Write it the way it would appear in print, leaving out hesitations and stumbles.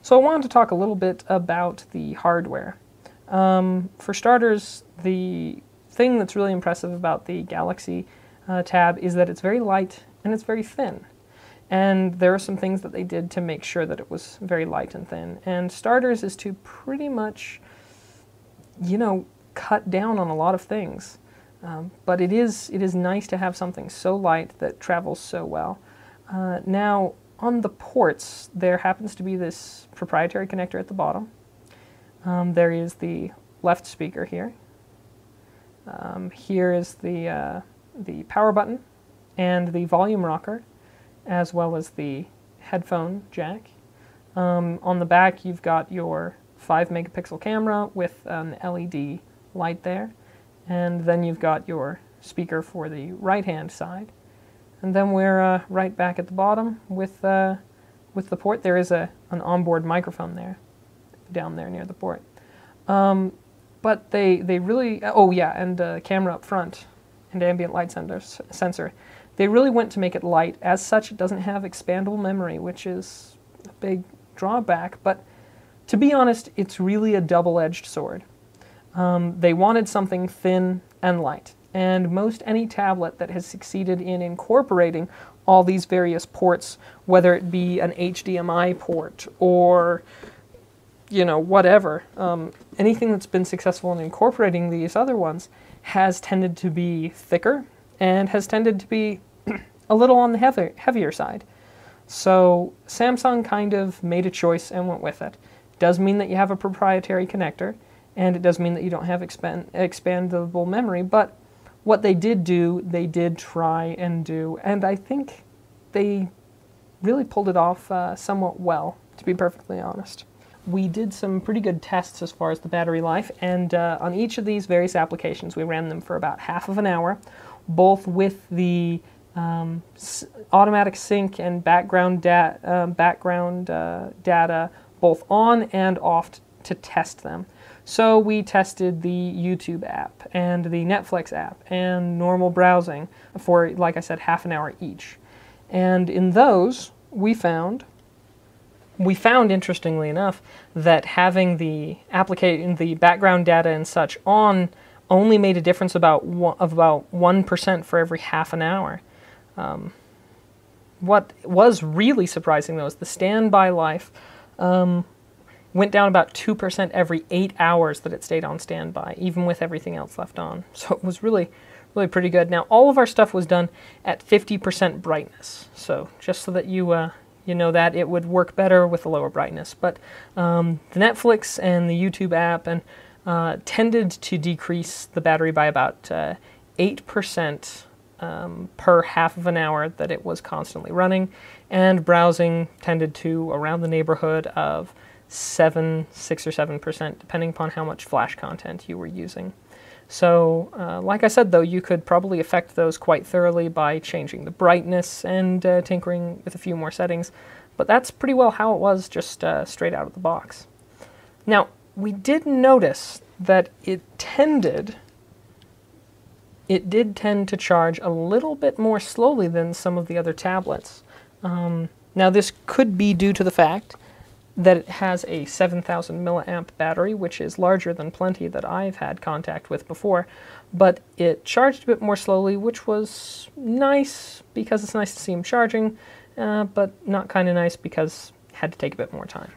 So I wanted to talk a little bit about the hardware. For starters, the thing that's really impressive about the Galaxy tab is that it's very light and it's very thin. And there are some things that they did to make sure that it was very light and thin. And starters is to pretty much, cut down on a lot of things. But it is nice to have something so light that travels so well. Now, on the ports, there happens to be this proprietary connector at the bottom. There is the left speaker here. Here is the power button and the volume rocker, as well as the headphone jack. On the back, you've got your 5 megapixel camera with an LED light there, and then you've got your speaker for the right-hand side. And then we're right back at the bottom with the port. There is an onboard microphone there, down there near the port. But they really, oh yeah, and camera up front and ambient light sensor. They really went to make it light. As such, it doesn't have expandable memory, which is a big drawback. But to be honest, it's really a double-edged sword. They wanted something thin and light. And most any tablet that has succeeded in incorporating all these various ports, whether it be an HDMI port or, whatever, anything that's been successful in incorporating these other ones has tended to be thicker and has tended to be a little on the heavier side. So Samsung kind of made a choice and went with it. It does mean that you have a proprietary connector, and it does mean that you don't have expandable memory, but what they did do, they did try and do, and I think they really pulled it off somewhat well, to be perfectly honest. We did some pretty good tests as far as the battery life, and on each of these various applications, we ran them for about half of an hour, both with the automatic sync and background data both on and off to test them. So we tested the YouTube app and the Netflix app and normal browsing for, like I said, half an hour each. And in those, we found interestingly enough, that having the background data and such on only made a difference of about 1% for every half an hour. What was really surprising, though, is the standby life went down about 2% every 8 hours that it stayed on standby, even with everything else left on. So it was really, really pretty good. Now, all of our stuff was done at 50% brightness. So just so that you know that it would work better with a lower brightness. But the Netflix and the YouTube app and tended to decrease the battery by about 8% per half of an hour that it was constantly running, and browsing tended to around the neighborhood of 6 or 7%, depending upon how much flash content you were using. So, like I said, though, you could probably affect those quite thoroughly by changing the brightness and tinkering with a few more settings, but that's pretty well how it was just straight out of the box. Now, we did notice that it did tend to charge a little bit more slowly than some of the other tablets. Now, this could be due to the fact that it has a 7,000 milliamp battery, which is larger than plenty that I've had contact with before, but it charged a bit more slowly, which was nice because it's nice to see them charging, but not kind of nice because it had to take a bit more time.